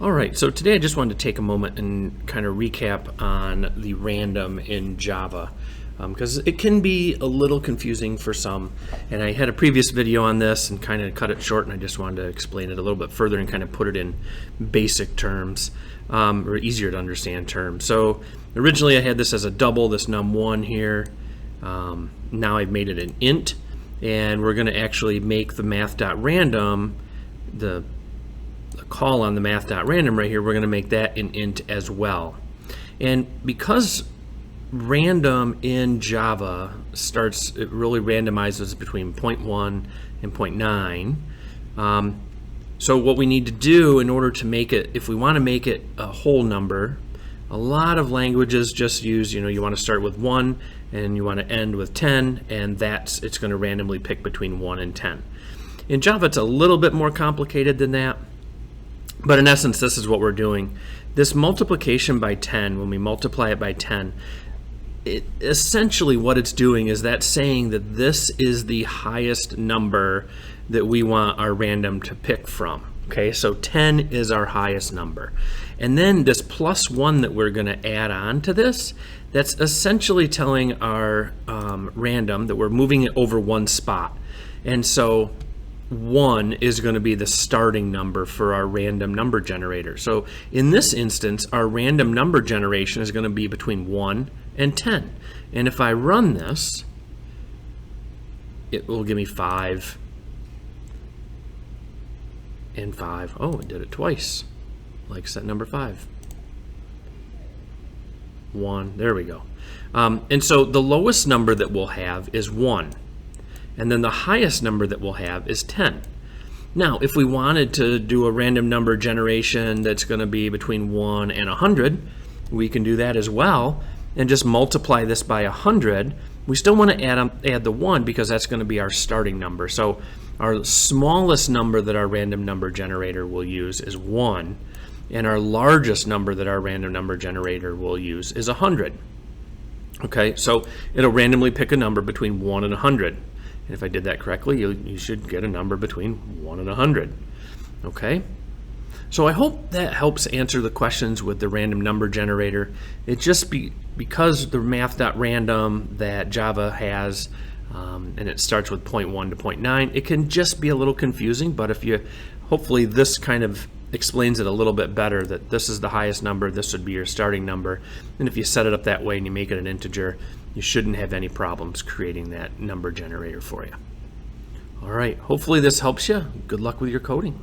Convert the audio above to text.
All right, so today I just wanted to take a moment and kind of recap on the random in Java, because it can be a little confusing for some. And I had a previous video on this and kind of cut it short, and I just wanted to explain it a little bit further and kind of put it in basic terms, or easier to understand terms. So originally I had this as a double, this num1 here. Now I've made it an int, and we're going to actually make the math.random, the call on the math.random right here, we're going to make that an int as well. And because random in Java it really randomizes between 0.1 and 0.9. So what we need to do in order to make it, if we want to make it a whole number, a lot of languages just use, you want to start with 1 and you want to end with 10, and it's going to randomly pick between 1 and 10. In Java, it's a little bit more complicated than that. But in essence, this is what we're doing. This multiplication by 10, when we multiply it by 10, essentially what it's doing is that's saying that this is the highest number that we want our random to pick from. Okay, so 10 is our highest number. And then this plus 1 that we're going to add on to this, that's essentially telling our random that we're moving it over one spot. And so 1 is going to be the starting number for our random number generator. So in this instance, our random number generation is going to be between 1 and 10. And if I run this, it will give me 5 and 5. Oh, it did it twice, like set number 5. 1, there we go. And so the lowest number that we'll have is 1. And then the highest number that we'll have is 10. Now, if we wanted to do a random number generation that's going to be between 1 and 100, we can do that as well and just multiply this by 100. We still want to add the 1 because that's going to be our starting number. So our smallest number that our random number generator will use is 1, and our largest number that our random number generator will use is 100. Okay, so it'll randomly pick a number between 1 and 100. And if I did that correctly, you should get a number between 1 and 100. Okay? So I hope that helps answer the questions with the random number generator. It just because the math.random that Java has, and it starts with 0.1 to 0.9, it can just be a little confusing, but hopefully this kind of explains it a little bit better, that this is the highest number, this would be your starting number, and if you set it up that way and you make it an integer, you shouldn't have any problems creating that number generator for you. All right, hopefully this helps you. Good luck with your coding.